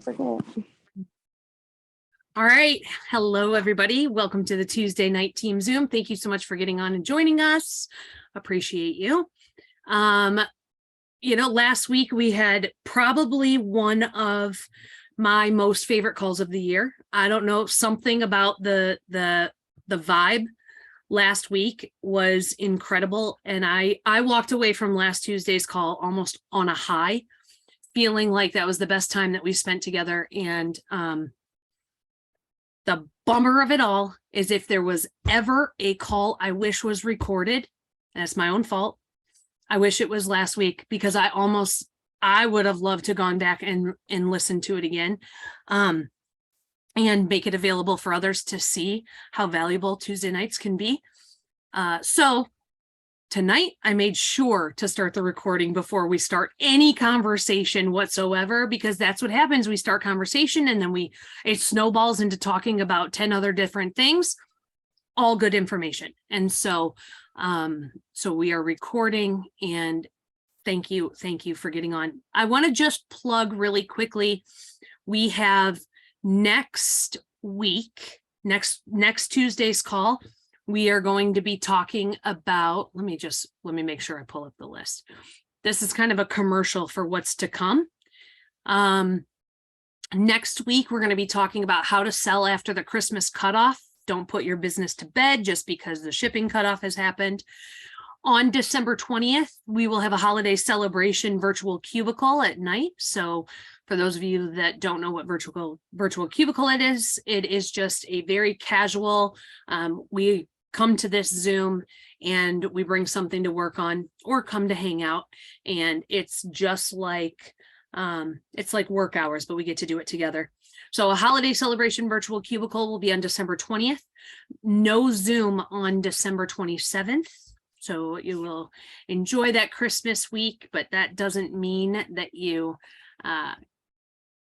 Forget. All right. Hello, everybody. Welcome to the Tuesday night team Zoom. Thank you so much for getting on and joining us. Appreciate you. Last week we had probably one of my most favorite calls of the year. I don't know, something about the vibe last week was incredible. And I walked away from last Tuesday's call almost on a high, feeling like that was the best time that we spent together. And the bummer of it all is if there was ever a call I wish was recorded, that's my own fault. I wish it was last week because I would have loved to gone back and listen to it again, and make it available for others to see how valuable Tuesday nights can be. So tonight I made sure to start the recording before we start any conversation whatsoever, because that's what happens. We start conversation and then it snowballs into talking about 10 other different things, all good information. And so we are recording, and thank you for getting on. I want to just plug really quickly. We have next week, next Tuesday's call, we are going to be talking about, let me make sure I pull up the list. This is kind of a commercial for what's to come. Next week, we're going to be talking about how to sell after the Christmas cutoff. Don't put your business to bed just because the shipping cutoff has happened. On December 20th, we will have a holiday celebration virtual cubicle at night. So for those of you that don't know what virtual cubicle it is just a very casual, we come to this Zoom and we bring something to work on or come to hang out. And it's just like, it's like work hours, but we get to do it together. So a holiday celebration virtual cubicle will be on December 20th. No Zoom on December 27th. So you will enjoy that Christmas week, but that doesn't mean that you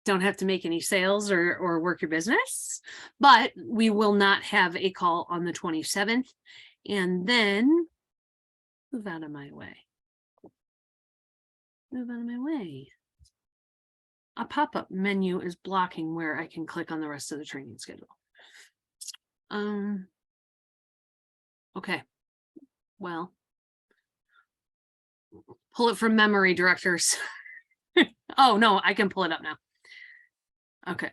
don't have to make any sales or work your business. But we will not have a call on the 27th. And then move out of my way. A pop-up menu is blocking where I can click on the rest of the training schedule. Okay. Well, pull it from memory, directors. Oh no, I can pull it up now. Okay.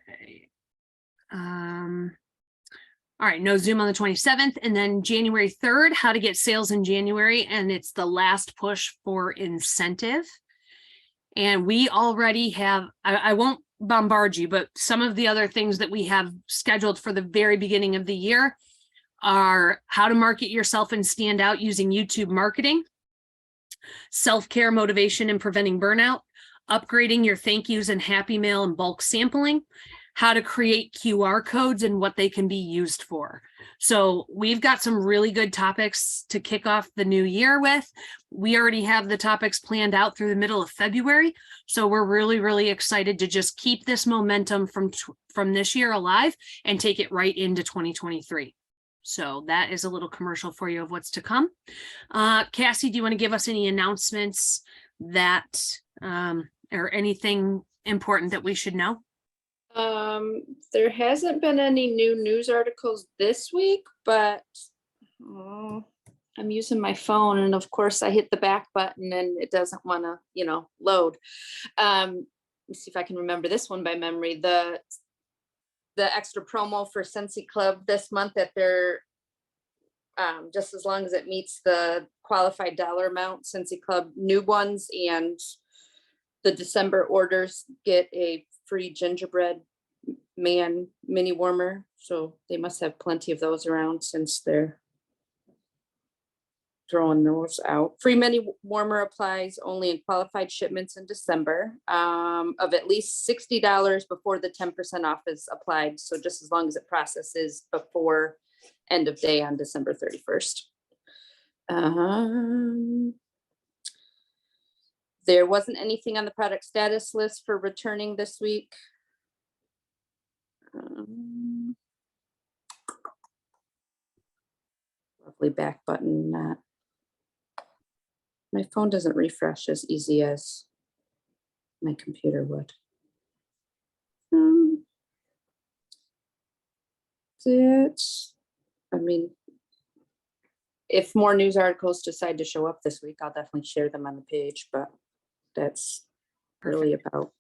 All right, no Zoom on the 27th, and then January 3rd, how to get sales in January, and it's the last push for incentive. And we already have, I won't bombard you, but some of the other things that we have scheduled for the very beginning of the year are how to market yourself and stand out using YouTube marketing, self-care, motivation, and preventing burnout, upgrading your thank yous and happy mail and bulk sampling, how to create QR codes and what they can be used for. So we've got some really good topics to kick off the new year with. We already have the topics planned out through the middle of February. So we're really, really excited to just keep this momentum from this year alive and take it right into 2023. So that is a little commercial for you of what's to come. Cassie, do you want to give us any announcements that or anything important that we should know? There hasn't been any new news articles this week, but I'm using my phone, and of course I hit the back button and it doesn't want to, load. Let me see if I can remember this one by memory. The extra promo for Scentsy Club this month at their just as long as it meets the qualified dollar amount, Scentsy Club new ones and the December orders get a free gingerbread man mini warmer. So they must have plenty of those around since they're throwing those out. Free mini warmer applies only in qualified shipments in December of at least $60 before the 10% off is applied. So just as long as it processes before end of day on December 31st. There wasn't anything on the product status list for returning this week. Lovely back button. My phone doesn't refresh as easy as my computer would. it. I mean, if more news articles decide to show up this week, I'll definitely share them on the page, but that's really about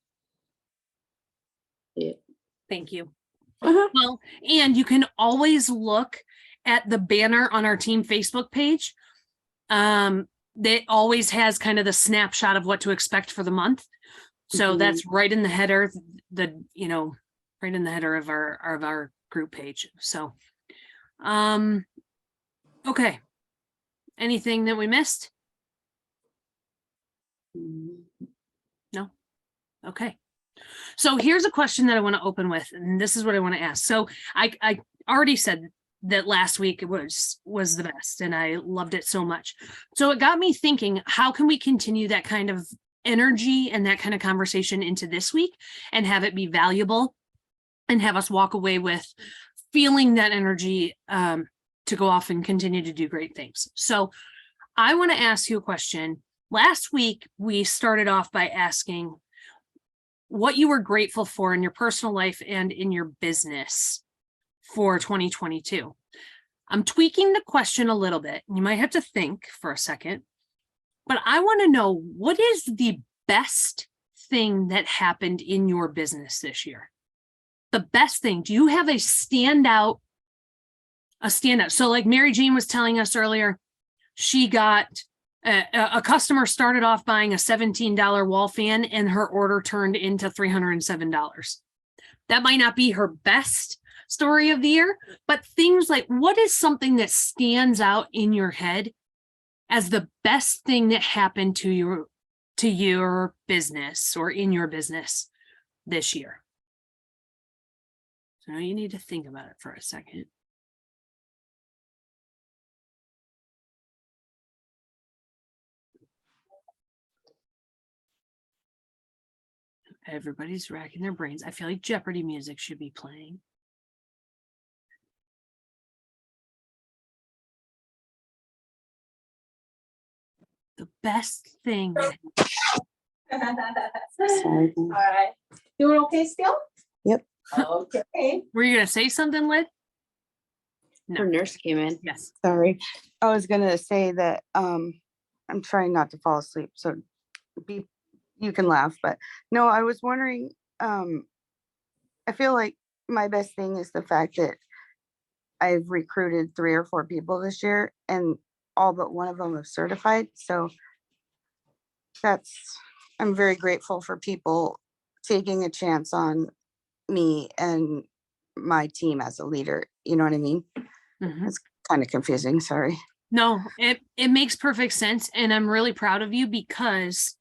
it. Thank you. Uh-huh. Well, and you can always look at the banner on our team Facebook page. That always has kind of the snapshot of what to expect for the month. So that's right in the header, right in the header of our group page. So, okay. Anything that we missed? No. Okay. So here's a question that I want to open with, and this is what I want to ask. So I already said that last week was the best, and I loved it so much. So it got me thinking, how can we continue that kind of energy and that kind of conversation into this week and have it be valuable and have us walk away with feeling that energy to go off and continue to do great things. So I want to ask you a question. Last week, we started off by asking what you were grateful for in your personal life and in your business for 2022. I'm tweaking the question a little bit. You might have to think for a second, but I want to know, what is the best thing that happened in your business this year? The best thing. Do you have a standout? So like Mary Jane was telling us earlier, she got a customer started off buying a $17 wall fan and her order turned into $307. That might not be her best story of the year, but things like, what is something that stands out in your head as the best thing that happened to your business or in your business this year? So you need to think about it for a second. Everybody's racking their brains. I feel like Jeopardy music should be playing. The best thing. Sorry. All right. Doing okay still? Yep. Okay. Were you going to say something, Lid? Her nurse came in. Yes. Sorry. I was gonna say that I'm trying not to fall asleep, so you can laugh, but no, I was wondering, I feel like my best thing is the fact that I've recruited 3 or 4 people this year and all but one of them have certified. So I'm very grateful for people taking a chance on me and my team as a leader. You know what I mean? Mhm. It's kind of confusing. Sorry. No, it makes perfect sense. And I'm really proud of you because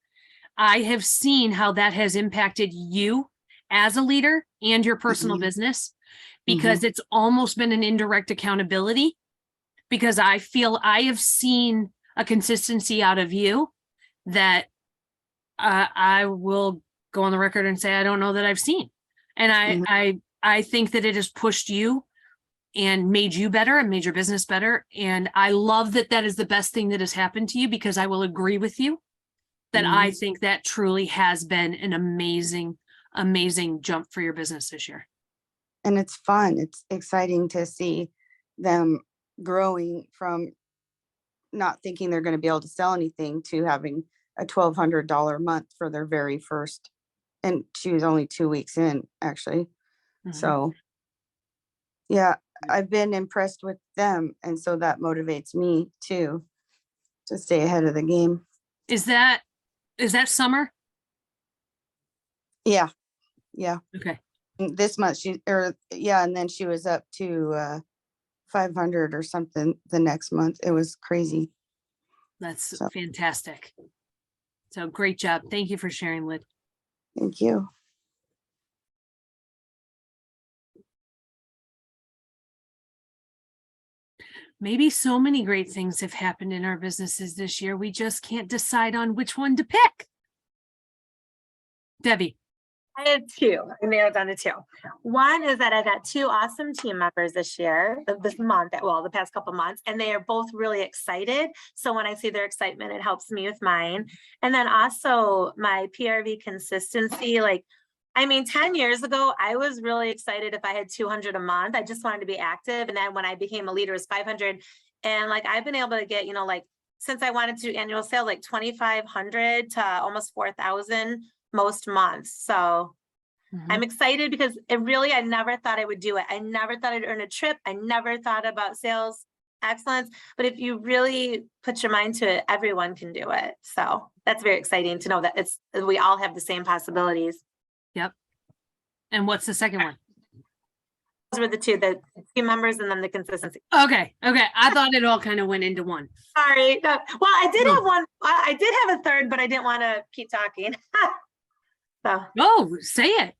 I have seen how that has impacted you as a leader and your personal business, because it's almost been an indirect accountability, because I feel I have seen a consistency out of you that I will go on the record and say, I don't know that I've seen. And I think that it has pushed you and made you better and made your business better. And I love that that is the best thing that has happened to you, because I will agree with you that I think that truly has been an amazing, amazing jump for your business this year. And it's fun. It's exciting to see them growing from not thinking they're going to be able to sell anything to having a $1,200 a month for their very first. And she was only 2 weeks in, actually. So yeah, I've been impressed with them. And so that motivates me too, to stay ahead of the game. Is that summer? Yeah. Okay. This month and then she was up to 500 or something the next month. It was crazy. That's fantastic. So great job. Thank you for sharing, Lid. Thank you. Maybe so many great things have happened in our businesses this year. We just can't decide on which one to pick. Debbie. I had 2. I narrowed down to 2. One is that I got 2 awesome team members this year, this month, the past couple months, and they are both really excited. So when I see their excitement, it helps me with mine. And then also my PRV consistency, like I mean, 10 years ago, I was really excited if I had 200 a month. I just wanted to be active. And then when I became a leader, it was 500. And like, I've been able to get, like, since I wanted to do annual sales, like 2,500 to almost 4,000 most months. So I'm excited because I never thought I would do it. I never thought I'd earn a trip. I never thought about sales excellence, but if you really put your mind to it, everyone can do it. So that's very exciting to know that we all have the same possibilities. Yep. And what's the second one? Those were the team members and then the consistency. Okay. I thought it all kind of went into one. Sorry. No. Well, I did have one. I did have a third, but I didn't want to keep talking. So. Oh, say it.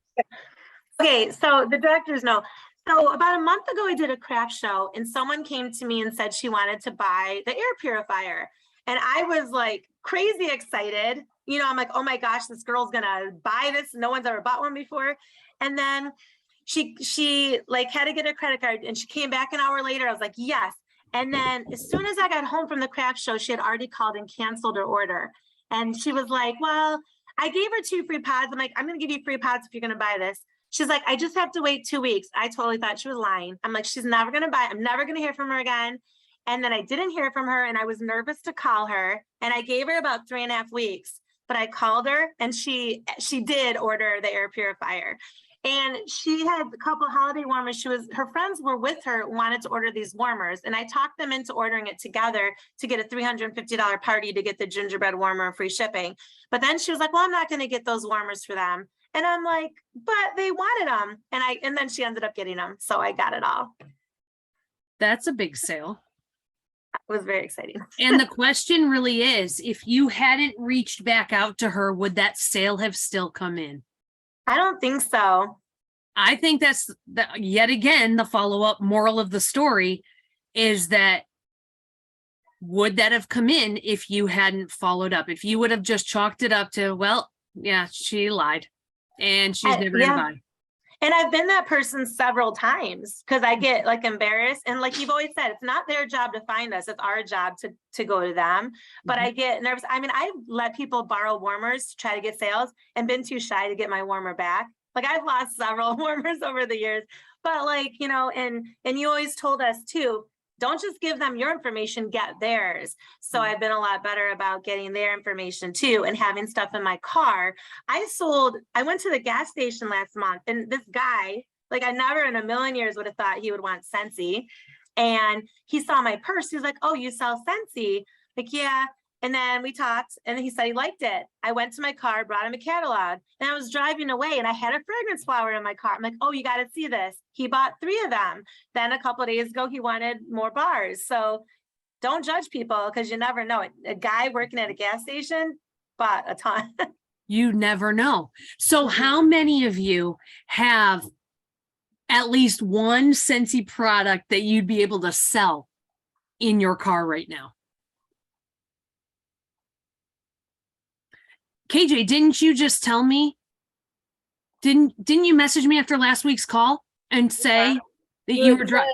Okay. So the directors know. So about a month ago, I did a craft show and someone came to me and said she wanted to buy the air purifier. And I was like crazy excited. I'm like, oh my gosh, this girl's gonna buy this. No one's ever bought one before. And then she like had to get a credit card and she came back an hour later. I was like, yes. And then as soon as I got home from the craft show, she had already called and canceled her order. And she was like, well, I gave her 2 free pods. I'm like, I'm gonna give you free pods if you're gonna buy this. She's like, I just have to wait 2 weeks. I totally thought she was lying. I'm like, she's never going to buy it. I'm never going to hear from her again. And then I didn't hear from her and I was nervous to call her. And I gave her about 3.5 weeks, but I called her and she did order the air purifier. And she had a couple of holiday warmers. Her friends were with her, wanted to order these warmers. And I talked them into ordering it together to get a $350 party to get the gingerbread warmer and free shipping. But then she was like, well, I'm not going to get those warmers for them. And I'm like, but they wanted them. And then she ended up getting them. So I got it all. That's a big sale. It was very exciting. And the question really is, if you hadn't reached back out to her, would that sale have still come in? I don't think so. I think that's yet again, the follow-up moral of the story is that would that have come in if you hadn't followed up? If you would have just chalked it up to, well, yeah, she lied. And she's never gonna buy. And I've been that person several times because I get like embarrassed. And like you've always said, it's not their job to find us. It's our job to go to them. But I get nervous. I mean, I've let people borrow warmers to try to get sales and been too shy to get my warmer back. Like I've lost several warmers over the years. But like, and you always told us too, don't just give them your information, get theirs. So I've been a lot better about getting their information too and having stuff in my car. I went to the gas station last month and this guy, like I never in a million years would have thought he would want Scentsy. And he saw my purse. He was like, oh, you sell Scentsy? Like, yeah. And then we talked and he said he liked it. I went to my car, brought him a catalog and I was driving away and I had a fragrance flower in my car. I'm like, oh, you got to see this. He bought 3 of them. Then a couple of days ago, he wanted more bars. So don't judge people because you never know. A guy working at a gas station bought a ton. You never know. So how many of you have at least one Scentsy product that you'd be able to sell in your car right now? KJ, didn't you just tell me? Didn't you message me after last week's call and say that you were driving?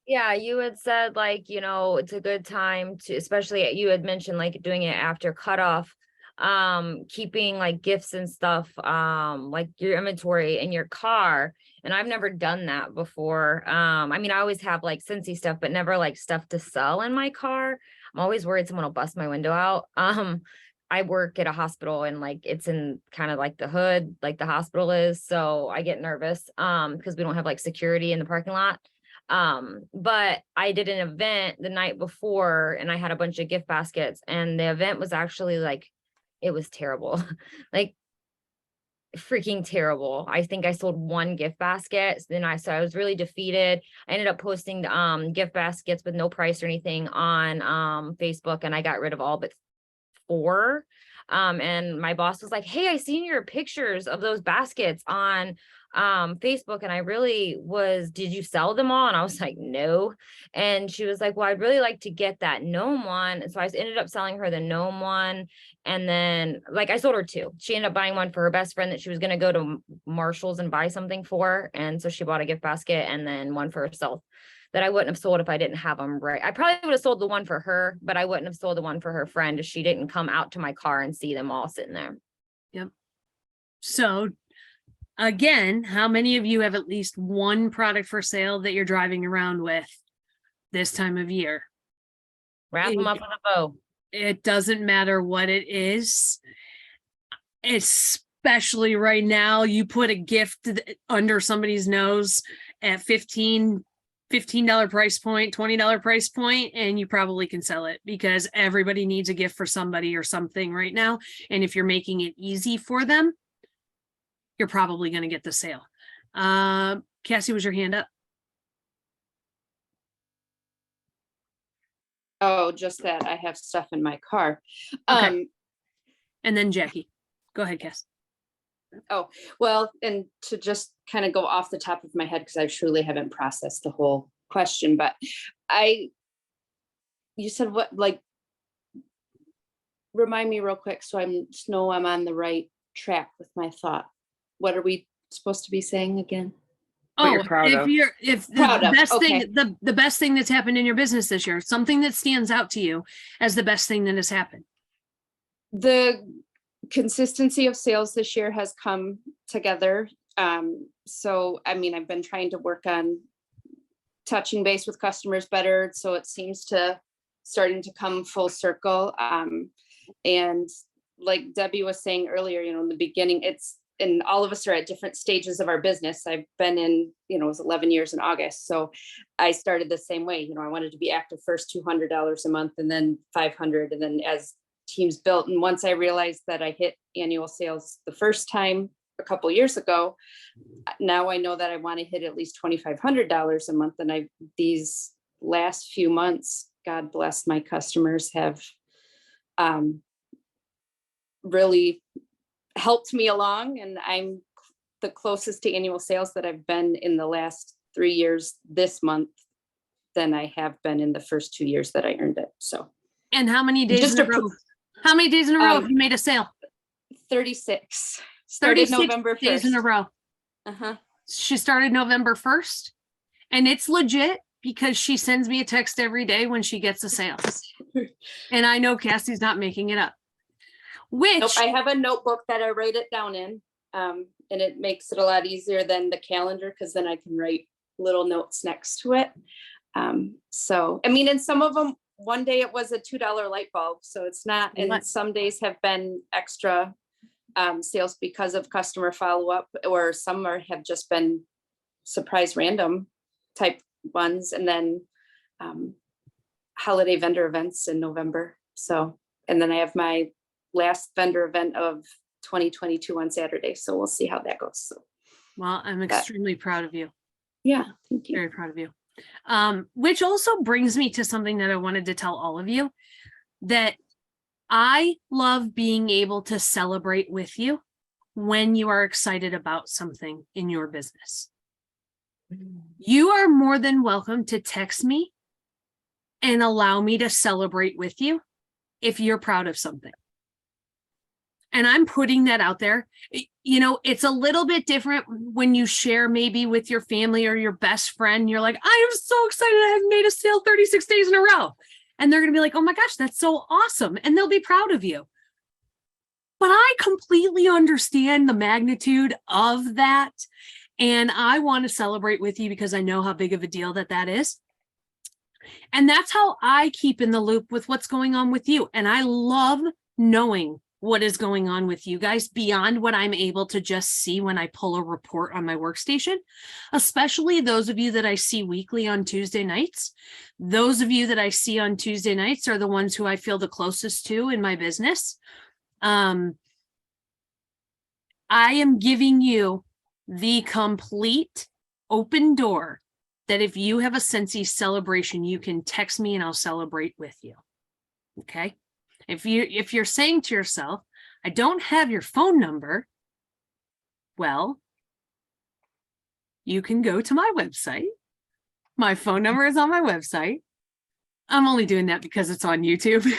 Yeah, you had said like, it's a good time to, especially you had mentioned like doing it after cutoff, keeping like gifts and stuff, like your inventory in your car. And I've never done that before. I mean, I always have like Scentsy stuff, but never like stuff to sell in my car. I'm always worried someone will bust my window out. I work at a hospital and like it's in kind of like the hood, like the hospital is. So I get nervous because we don't have like security in the parking lot. But I did an event the night before and I had a bunch of gift baskets and the event was actually like, it was terrible, like freaking terrible. I think I sold 1 gift basket. So I was really defeated. I ended up posting gift baskets with no price or anything on Facebook and I got rid of all but 4. And my boss was like, hey, I seen your pictures of those baskets on Facebook. And I really did you sell them all? And I was like, no. And she was like, well, I'd really like to get that gnome one. And so I ended up selling her the gnome one. And then like I sold her 2. She ended up buying one for her best friend that she was going to go to Marshall's and buy something for. And so she bought a gift basket and then one for herself that I wouldn't have sold if I didn't have them right. I probably would have sold the one for her, but I wouldn't have sold the one for her friend if she didn't come out to my car and see them all sitting there. Yep. So Again, how many of you have at least one product for sale that you're driving around with this time of year? Wrap them up in a bow. It doesn't matter what it is. Especially right now, you put a gift under somebody's nose at $15 price point, $20 price point, and you probably can sell it because everybody needs a gift for somebody or something right now. And if you're making it easy for them, you're probably going to get the sale. Cassie, was your hand up? Oh, just that I have stuff in my car. Okay. And then Jackie, go ahead, Cass. Oh, well, and to just kind of go off the top of my head, because I truly haven't processed the whole question, but you said what, like, remind me real quick so I know I'm on the right track with my thought. What are we supposed to be saying again? What you're proud of. If Proud the of, best okay. thing, the best thing that's happened in your business this year, something that stands out to you as the best thing that has happened. The consistency of sales this year has come together. So, I mean, I've been trying to work on touching base with customers better. So it seems to starting to come full circle. And like Debbie was saying earlier, you know, in the beginning, and all of us are at different stages of our business. I've been in, you know, it was 11 years in August. So I started the same way. You know, I wanted to be active first $200 a month and then 500. And then as teams built, and once I realized that I hit annual sales the first time a couple years ago, now I know that I want to hit at least $2,500 a month. And these last few months, God bless, my customers have really helped me along, and I'm the closest to annual sales that I've been in the last 3 years this month than I have been in the first 2 years that I earned it. So, And how many days Just in a row? How many days in a row have you made a sale? 36. Started 36 November 1st. days in a row. Uh-huh. She started November 1st, and it's legit because she sends me a text every day when she gets a sale. And I know Cassie's not making it up. Which Nope, I have a notebook that I write it down in, and it makes it a lot easier than the calendar because then I can write little notes next to it. So, I mean, and some of them, one day it was a $2 light bulb, so it's not, and some days have been extra sales because of customer follow-up, or some have just been surprise random type ones, and then holiday vendor events in November. So, and then I have my last vendor event of 2022 on Saturday. So we'll see how that goes. So, well, I'm extremely proud of you. Yeah, thank you. Very proud of you. Which also brings me to something that I wanted to tell all of you, that I love being able to celebrate with you when you are excited about something in your business. You are more than welcome to text me and allow me to celebrate with you if you're proud of something. And I'm putting that out there. You know, it's a little bit different when you share maybe with your family or your best friend. You're like, I am so excited. I have made a sale 36 days in a row. And they're going to be like, oh my gosh, that's so awesome. And they'll be proud of you. But I completely understand the magnitude of that. And I want to celebrate with you because I know how big of a deal that is. And that's how I keep in the loop with what's going on with you. And I love knowing what is going on with you guys beyond what I'm able to just see when I pull a report on my workstation, especially those of you that I see weekly on Tuesday nights. Those of you that I see on Tuesday nights are the ones who I feel the closest to in my business. I am giving you the complete open door that if you have a Scentsy celebration, you can text me and I'll celebrate with you. Okay. If you're saying to yourself, I don't have your phone number, well, you can go to my website. My phone number is on my website. I'm only doing that because it's on YouTube.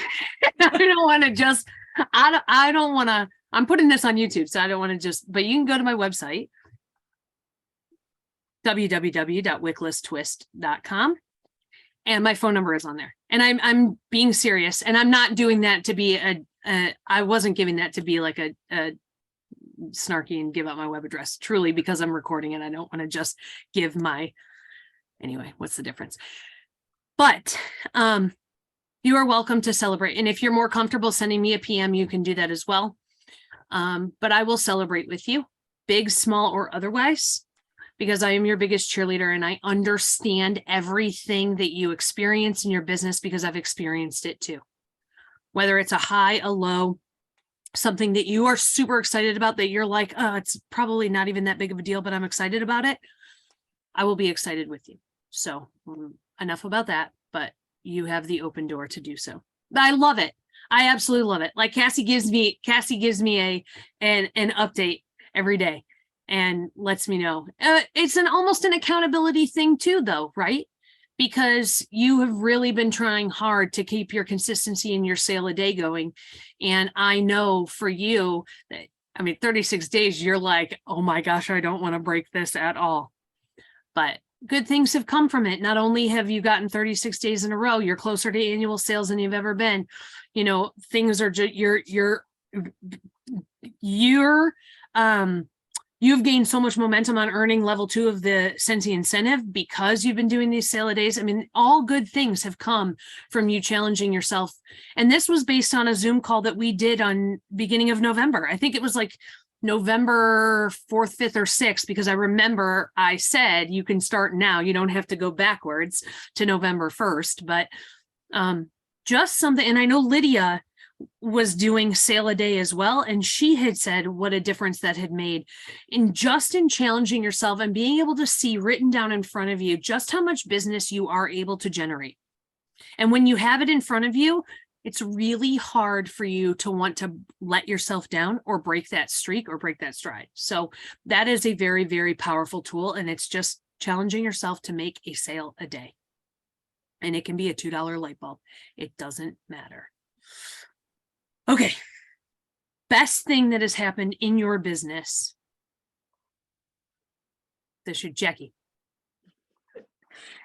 I don't want to just, I don't want to, I'm putting this on YouTube, so I don't want to just, but you can go to my website, www.wicklesstwist.com. And my phone number is on there. And I'm being serious. And I'm not doing that to be I wasn't giving that to be like a snarky and give out my web address, truly, because I'm recording it. I don't want to just give my, anyway, what's the difference? But you are welcome to celebrate. And if you're more comfortable sending me a PM, you can do that as well. But I will celebrate with you, big, small, or otherwise, because I am your biggest cheerleader and I understand everything that you experience in your business because I've experienced it too. Whether it's a high, a low, something that you are super excited about that you're like, oh, it's probably not even that big of a deal, but I'm excited about it. I will be excited with you. So enough about that, but you have the open door to do so. I love it. I absolutely love it. Like Cassie gives me an update every day and lets me know. It's almost an accountability thing too, though, right? Because you have really been trying hard to keep your consistency in your sale a day going. And I know for you that, 36 days, you're like, oh my gosh, I don't want to break this at all. But good things have come from it. Not only have you gotten 36 days in a row, you're closer to annual sales than you've ever been. Things are just, you've gained so much momentum on earning level 2 of the Scentsy incentive because you've been doing these sale a days. All good things have come from you challenging yourself. And this was based on a Zoom call that we did on beginning of November. I think it was like November 4th, 5th, or 6th, because I remember I said, you can start now. You don't have to go backwards to November 1st, but just something. And I know Lydia was doing sale a day as well. And she had said what a difference that had made in challenging yourself and being able to see written down in front of you just how much business you are able to generate. And when you have it in front of you, it's really hard for you to want to let yourself down or break that streak or break that stride. So that is a very, very powerful tool. And it's just challenging yourself to make a sale a day. And it can be a $2 light bulb. It doesn't matter. Okay. Best thing that has happened in your business. Jackie.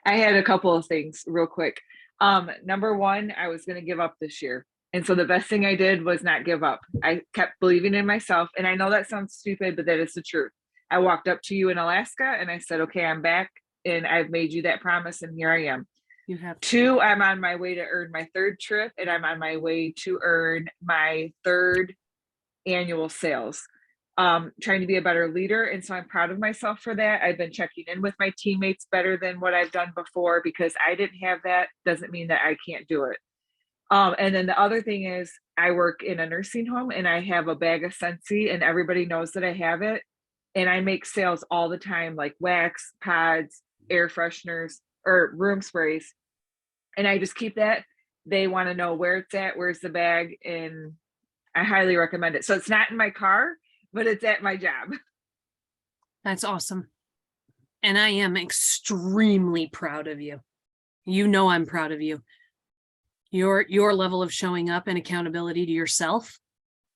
I had a couple of things real quick. Number one, I was going to give up this year. And so the best thing I did was not give up. I kept believing in myself. And I know that sounds stupid, but that is the truth. I walked up to you in Alaska and I said, okay, I'm back and I've made you that promise. And here I am. You have 2, I'm on my way to earn my 3rd trip and I'm on my way to earn my 3rd annual sales. Trying to be a better leader. And so I'm proud of myself for that. I've been checking in with my teammates better than what I've done before because I didn't have that. Doesn't mean that I can't do it. And then the other thing is I work in a nursing home and I have a bag of Scentsy and everybody knows that I have it. And I make sales all the time, like wax, pods, air fresheners, or room sprays. And I just keep that. They want to know where it's at, where's the bag, and I highly recommend it. So it's not in my car, but it's at my job. That's awesome. And I am extremely proud of you. I'm proud of you. Your level of showing up and accountability to yourself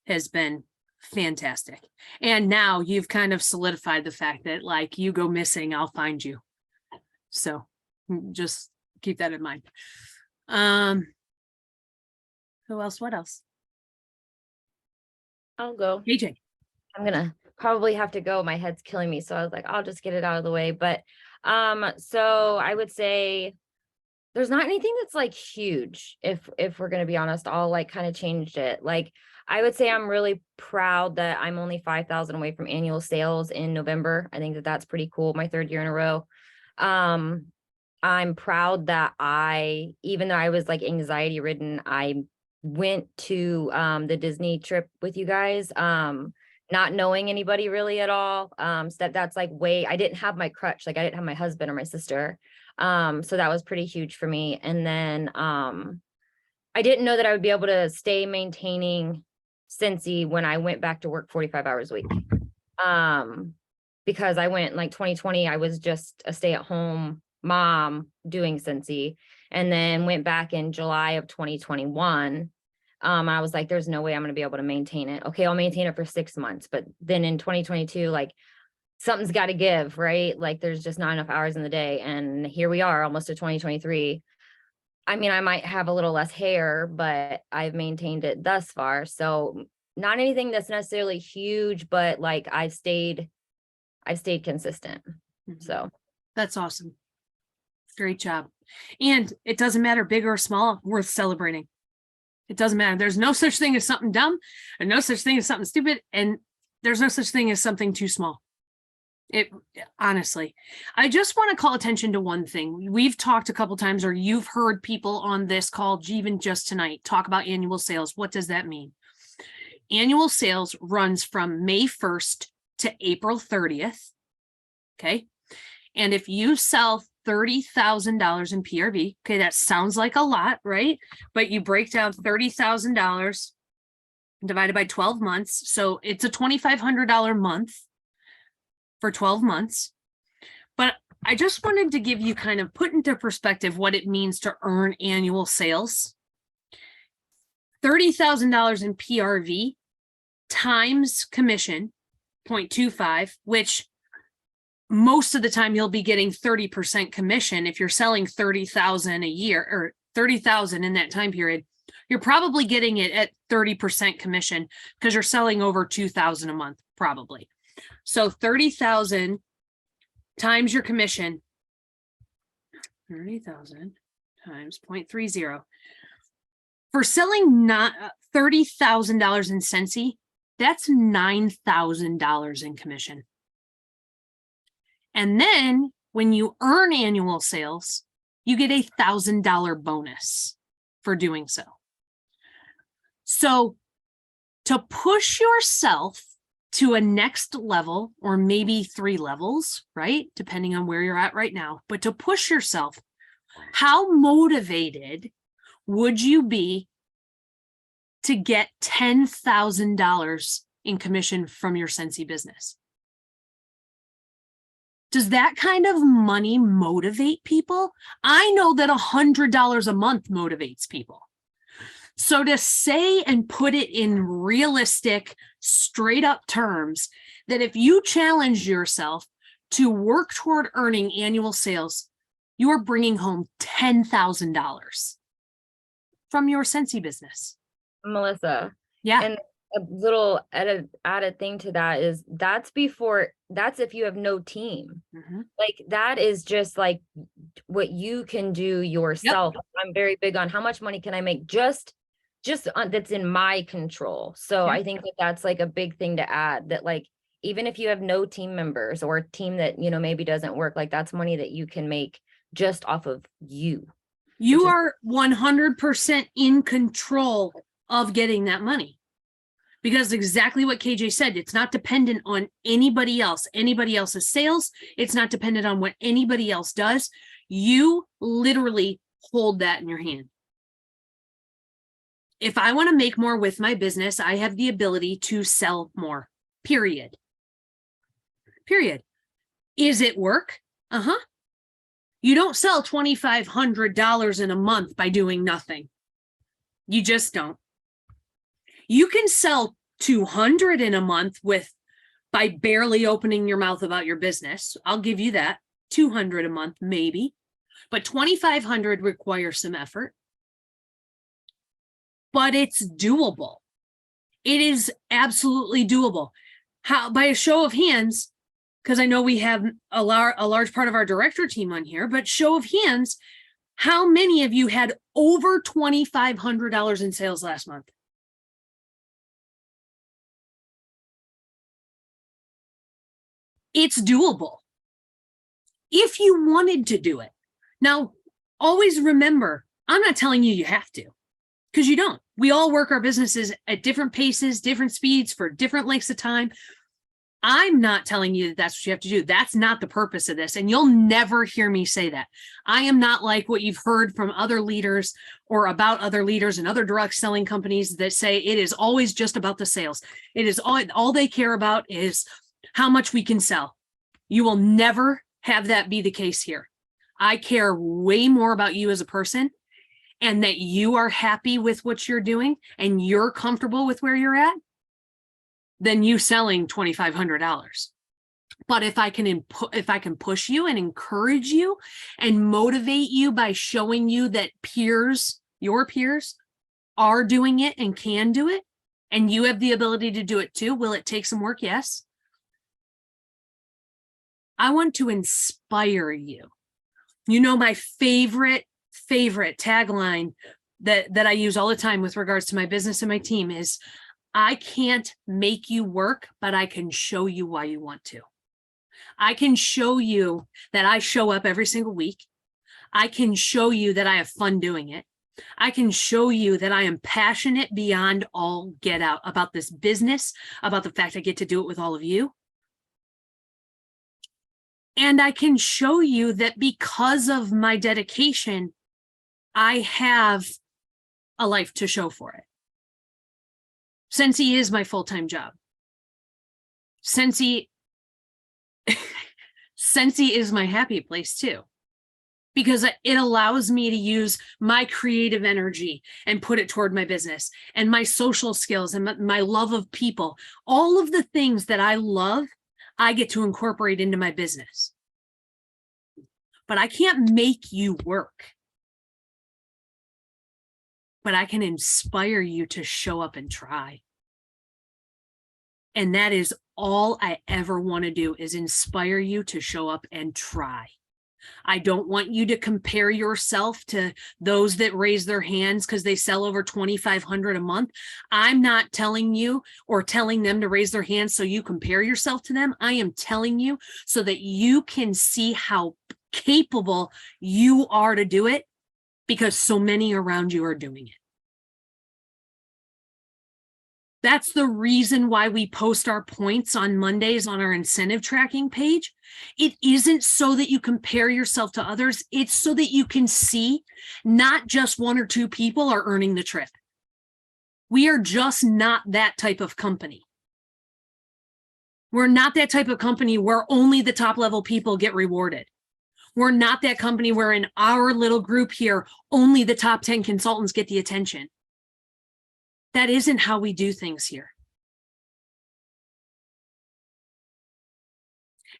has been fantastic. And now you've kind of solidified the fact that like you go missing, I'll find you. So just keep that in mind. Who else? What else? I'll go. AJ. I'm gonna probably have to go. My head's killing me. So I was like, I'll just get it out of the way. But so I would say there's not anything that's like huge, if we're gonna be honest. I'll like kind of changed it. Like I would say I'm really proud that I'm only 5,000 away from annual sales in November. I think that that's pretty cool. My 3rd year in a row. I'm proud that even though I was like anxiety ridden, I went to the Disney trip with you guys, not knowing anybody really at all. So that's like I didn't have my crutch, like I didn't have my husband or my sister. So that was pretty huge for me. And then I didn't know that I would be able to stay maintaining Scentsy when I went back to work 45 hours a week. Because I went like 2020, I was just a stay-at-home mom doing Scentsy, and then went back in July of 2021. I was like, there's no way I'm going to be able to maintain it. Okay, I'll maintain it for 6 months. But then in 2022, like something's got to give, right? Like there's just not enough hours in the day. And here we are almost to 2023. I mean, I might have a little less hair, but I've maintained it thus far. So not anything that's necessarily huge, but like I've stayed consistent. So That's awesome. Great job. And it doesn't matter, big or small, worth celebrating. It doesn't matter. There's no such thing as something dumb and no such thing as something stupid. And there's no such thing as something too small. It honestly, I just want to call attention to one thing. We've talked a couple times, or you've heard people on this call, even just tonight, talk about annual sales. What does that mean? Annual sales runs from May 1st to April 30th. Okay. And if you sell $30,000 in PRV, okay, that sounds like a lot, right? But you break down $30,000 divided by 12 months. So it's a $2,500 month for 12 months. But I just wanted to give you kind of put into perspective what it means to earn annual sales. $30,000 in PRV times commission, 0.25, which most of the time you'll be getting 30% commission. If you're selling 30,000 a year or 30,000 in that time period, you're probably getting it at 30% commission because you're selling over 2,000 a month, probably. So 30,000 times your commission, 30,000 times 0.30. For selling not $30,000 in Scentsy, that's $9,000 in commission. And then when you earn annual sales, you get a $1,000 bonus for doing so. So to push yourself to a next level, or maybe 3 levels, right? Depending on where you're at right now, but to push yourself, how motivated would you be to get $10,000 in commission from your Scentsy business? Does that kind of money motivate people? I know that $100 a month motivates people. So to say and put it in realistic, straight up terms, that if you challenge yourself to work toward earning annual sales, you are bringing home $10,000 from your Scentsy business. Melissa, Yeah. and a little added thing to that is that's if you have no team. Like that is just like what you can do yourself. Yep. I'm very big on how much money can I make just that's in my control. So I think that's like a big thing to add, that like, even if you have no team members or a team that, you know, maybe doesn't work, like that's money that you can make just off of you. You are 100% in control of getting that money, because exactly what KJ said, it's not dependent on anybody else's sales. It's not dependent on what anybody else does. You literally hold that in your hand. If I want to make more with my business, I have the ability to sell more, period. Is it work? You don't sell $2,500 in a month by doing nothing. You just don't. You can sell 200 in a month by barely opening your mouth about your business. I'll give you that. 200 a month, maybe, but 2,500 requires some effort. But it's doable. It is absolutely doable. How, by a show of hands, because I know we have a large part of our director team on here, but show of hands, how many of you had over $2,500 in sales last month? It's doable if you wanted to do it. Now, always remember, I'm not telling you have to, because you don't. We all work our businesses at different paces, different speeds, for different lengths of time. I'm not telling you that that's what you have to do. That's not the purpose of this. And you'll never hear me say that. I am not like what you've heard from other leaders or about other leaders and other direct selling companies that say it is always just about the sales. It is all they care about is how much we can sell. You will never have that be the case here. I care way more about you as a person, and that you are happy with what you're doing and you're comfortable with where you're at, than you selling $2,500. But if I can push you and encourage you and motivate you by showing you that your peers are doing it and can do it, and you have the ability to do it too. Will it take some work? Yes. I want to inspire you. You know, my favorite tagline that I use all the time with regards to my business and my team is, I can't make you work, but I can show you why you want to. I can show you that I show up every single week. I can show you that I have fun doing it. I can show you that I am passionate beyond all get out about this business, about the fact I get to do it with all of you. And I can show you that because of my dedication, I have a life to show for it. Scentsy is my full-time job. Scentsy is my happy place too, because it allows me to use my creative energy and put it toward my business and my social skills and my love of people. All of the things that I love, I get to incorporate into my business. But I can't make you work. But I can inspire you to show up and try. And that is all I ever want to do, is inspire you to show up and try. I don't want you to compare yourself to those that raise their hands because they sell over $2,500 a month. I'm not telling you or telling them to raise their hands so you compare yourself to them. I am telling you so that you can see how capable you are to do it, because so many around you are doing it. That's the reason why we post our points on Mondays on our incentive tracking page. It isn't so that you compare yourself to others. It's so that you can see not just one or two people are earning the trip. We are just not that type of company. We're not that type of company where only the top level people get rewarded. We're not that company where in our little group here, only the top 10 consultants get the attention. That isn't how we do things here.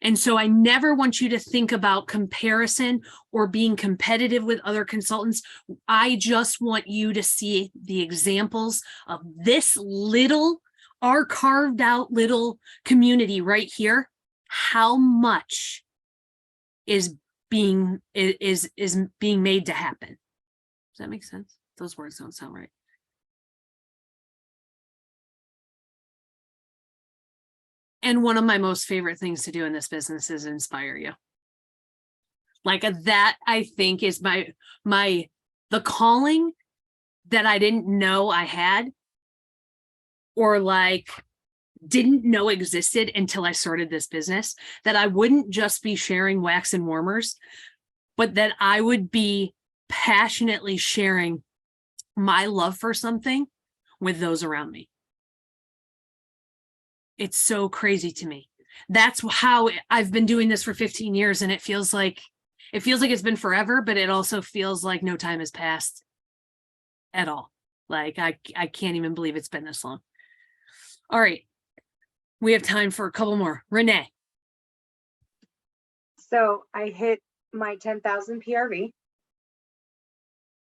And so I never want you to think about comparison or being competitive with other consultants. I just want you to see the examples of this little, our carved out little community right here, how much is being made to happen. Does that make sense? Those words don't sound right. And one of my most favorite things to do in this business is inspire you. Like that, I think, is the calling that I didn't know I had, or like didn't know existed until I started this business, that I wouldn't just be sharing wax and warmers, but that I would be passionately sharing my love for something with those around me. It's so crazy to me. That's how I've been doing this for 15 years, and it feels like it's been forever, but it also feels like no time has passed at all. Like I can't even believe it's been this long. All right. We have time for a couple more. Renee. So I hit my 10,000 PRV.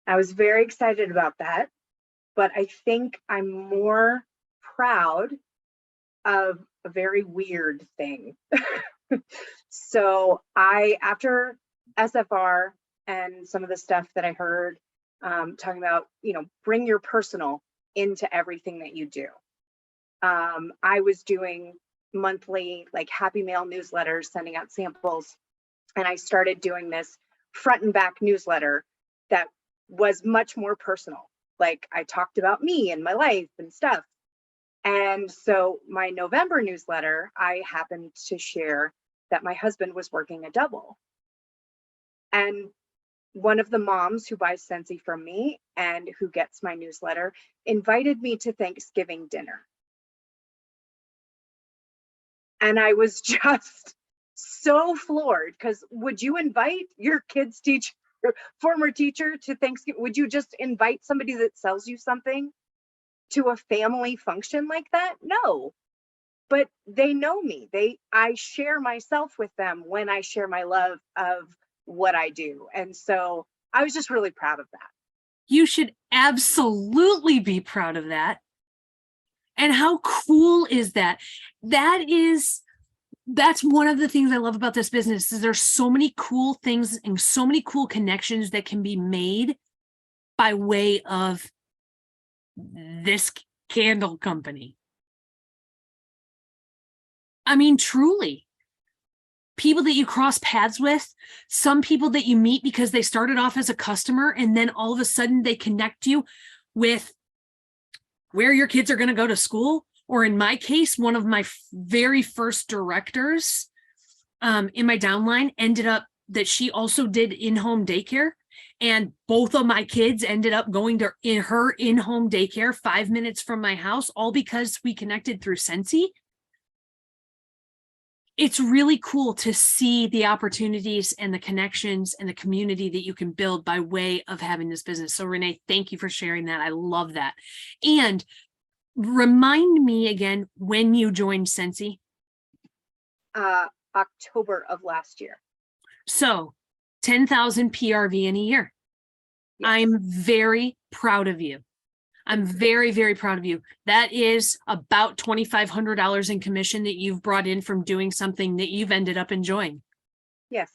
I was very excited about that, but I think I'm more proud of a very weird thing. So after SFR and some of the stuff that I heard talking about, bring your personal into everything that you do. I was doing monthly like Happy Mail newsletters, sending out samples. And I started doing this front and back newsletter that was much more personal. Like I talked about me and my life and stuff. And so my November newsletter, I happened to share that my husband was working a double. And one of the moms who buys Scentsy from me and who gets my newsletter invited me to Thanksgiving dinner. And I was just so floored, because would you invite your kid's teacher, former teacher, to Thanksgiving? Would you just invite somebody that sells you something to a family function like that? No, but they know me. I share myself with them when I share my love of what I do. And so I was just really proud of that. You should absolutely be proud of that. And how cool is that? That's one of the things I love about this business is there's so many cool things and so many cool connections that can be made by way of this candle company. I mean, truly, people that you cross paths with, some people that you meet because they started off as a customer and then all of a sudden they connect you with where your kids are going to go to school. Or in my case, one of my very first directors in my downline ended up that she also did in-home daycare. And both of my kids ended up going to her in-home daycare 5 minutes from my house, all because we connected through Scentsy. It's really cool to see the opportunities and the connections and the community that you can build by way of having this business. So Renee, thank you for sharing that. I love that. And remind me again when you joined Scentsy. October of last year. So 10,000 PRV in a year. Yes. I'm very proud of you. I'm very, very proud of you. That is about $2,500 in commission that you've brought in from doing something that you've ended up enjoying. Yes.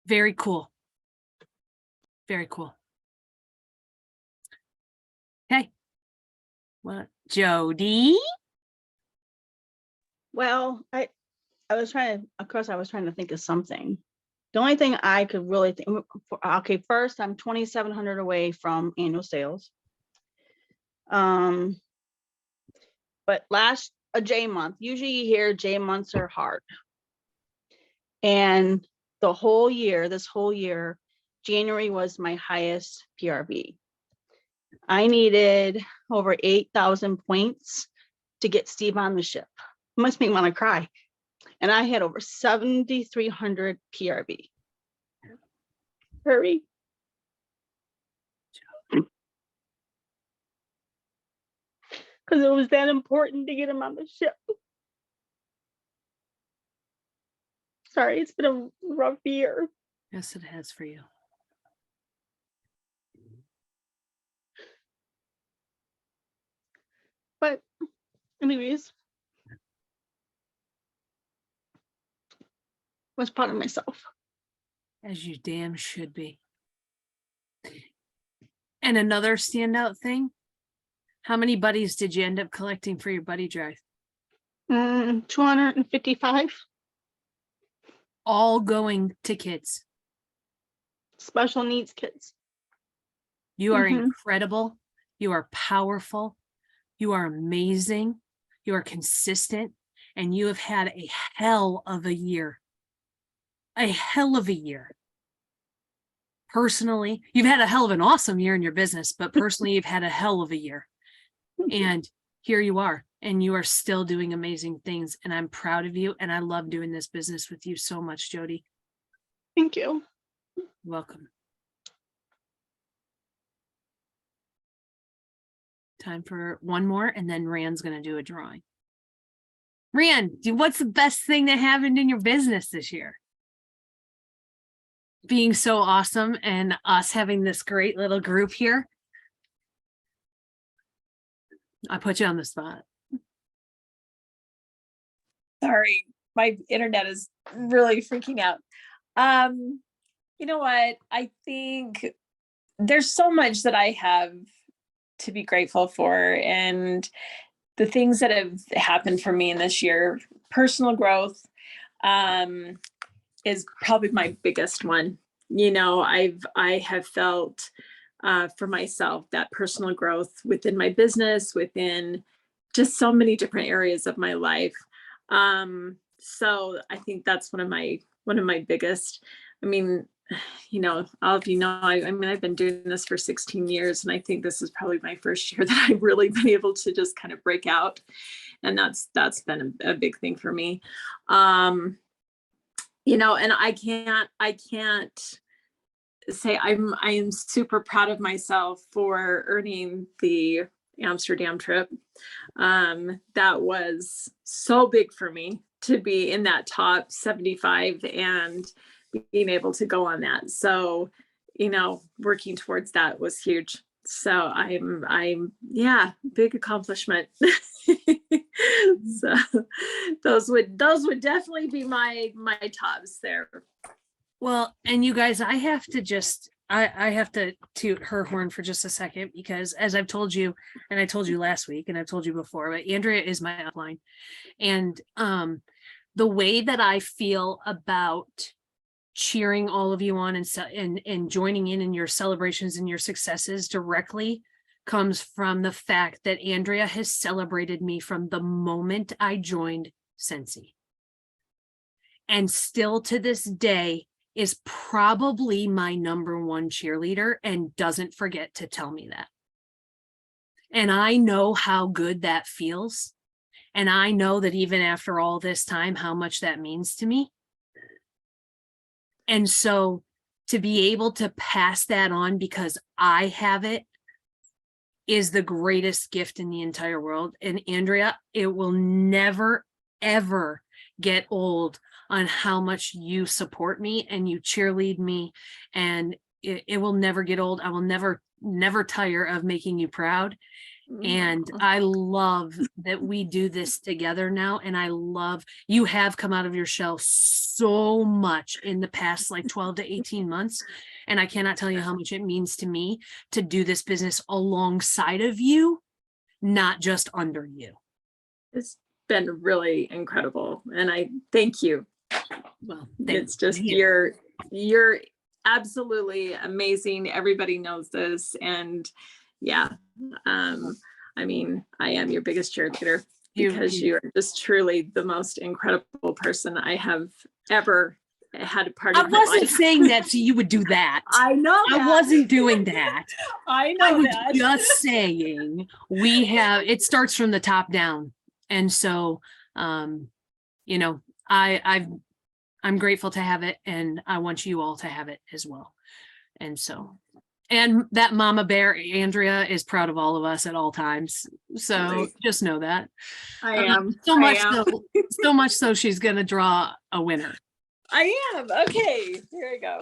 Very cool. Very cool. Okay. What, Jody? Well, I was trying to, of course, I was trying to think of something. The only thing I could really think, okay, first, I'm 2,700 away from annual sales. But a J month, usually you hear J months are hard. And this whole year, January was my highest PRV. I needed over 8,000 points to get Steve on the ship. It must make me want to cry. And I had over 7,300 PRV. Hurry. Because it was that important to get him on the ship. Sorry, it's been a rough year. Yes, it has for you. But anyways, I was proud of myself. As you damn should be. And another standout thing, how many buddies did you end up collecting for your buddy drive? 255 All going to kids. special needs kids. You are Mhm. incredible. You are powerful. You are amazing. You are consistent. And you have had a hell of a year. A hell of a year. Personally, you've had a hell of an awesome year in your business, but personally, you've had a hell of a year. And here you are, and you are still doing amazing things. And I'm proud of you. And I love doing this business with you so much, Jody. Thank you. Welcome. Time for one more, and then Rand's going to do a drawing. Rand, what's the best thing that happened in your business this year? Being so awesome and us having this great little group here. I put you on the spot. Sorry, my internet is really freaking out. You know what? I think there's so much that I have to be grateful for, and the things that have happened for me in this year, personal growth, is probably my biggest one. You know, I have felt for myself that personal growth within my business, within just so many different areas of my life. So I think that's one of my biggest. I mean, you know, all of you know, I mean, I've been doing this for 16 years, and I think this is probably my first year that I've really been able to just kind of break out. And that's been a big thing for me. You know, and I can't say I am super proud of myself for earning the Amsterdam trip. That was so big for me to be in that top 75 and being able to go on that. So, you know, working towards that was huge. So I'm yeah, big accomplishment. So those would definitely be my tops there. Well, and you guys, I have to just, I have to toot her horn for just a second, because as I've told you, and I told you last week, and I've told you before, but Andrea is my upline. And the way that I feel about cheering all of you on and joining in your celebrations and your successes directly comes from the fact that Andrea has celebrated me from the moment I joined Scentsy. And still to this day is probably my number one cheerleader and doesn't forget to tell me that. And I know how good that feels. And I know that even after all this time, how much that means to me. And so to be able to pass that on because I have it is the greatest gift in the entire world. And Andrea, it will never, ever get old on how much you support me and you cheerlead me. And it will never get old. I will never tire of making you proud. And I love that we do this together now. And I love you have come out of your shell so much in the past like 12 to 18 months. And I cannot tell you how much it means to me to do this business alongside of you, not just under you. It's been really incredible. And I thank you. Well, it's just you're absolutely amazing. Everybody knows this. And yeah, I mean, I am your biggest cheerleader because you are just truly the most incredible person I have ever had a part of. I wasn't saying that so you would do that. I know that. I wasn't doing that. I know I was that. just saying it starts from the top down. And so, you know, I'm grateful to have it, and I want you all to have it as well. And so, and that mama bear, Andrea, is proud of all of us at all times. So just know that. I am. So much so she's going to draw a winner. I am. Okay, here I go.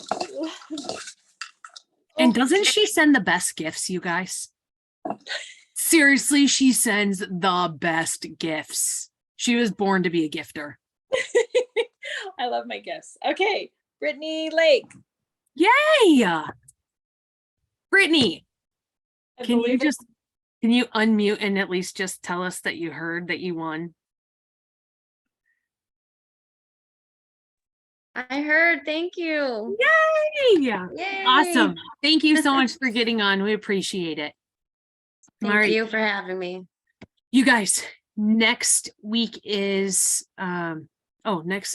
And doesn't she send the best gifts, you guys? Seriously, she sends the best gifts. She was born to be a gifter. I love my gifts. Okay, Brittany Lake. Yay! Brittany, can you unmute and at least just tell us that you heard that you won? I heard. Thank you. Yay! Yay! Awesome. Thank you so much for getting on. We appreciate it. Thank you for having me. You guys, next week is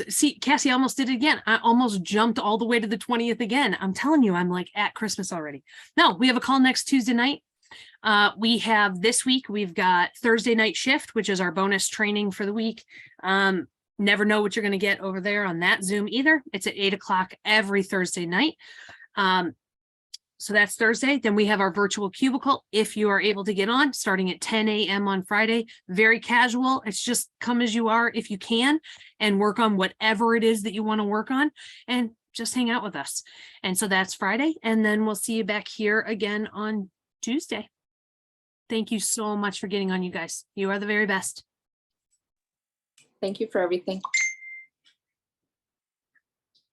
see, Cassie almost did it again. I almost jumped all the way to the 20th again. I'm telling you, I'm like at Christmas already. No, we have a call next Tuesday night. We have this week, we've got Thursday night shift, which is our bonus training for the week. Never know what you're going to get over there on that Zoom either. It's at 8 o'clock every Thursday night. So that's Thursday. Then we have our virtual cubicle. If you are able to get on, starting at 10 a.m. on Friday, very casual. It's just come as you are if you can and work on whatever it is that you want to work on and just hang out with us. And so that's Friday. And then we'll see you back here again on Tuesday. Thank you so much for getting on, you guys. You are the very best. Thank you for everything.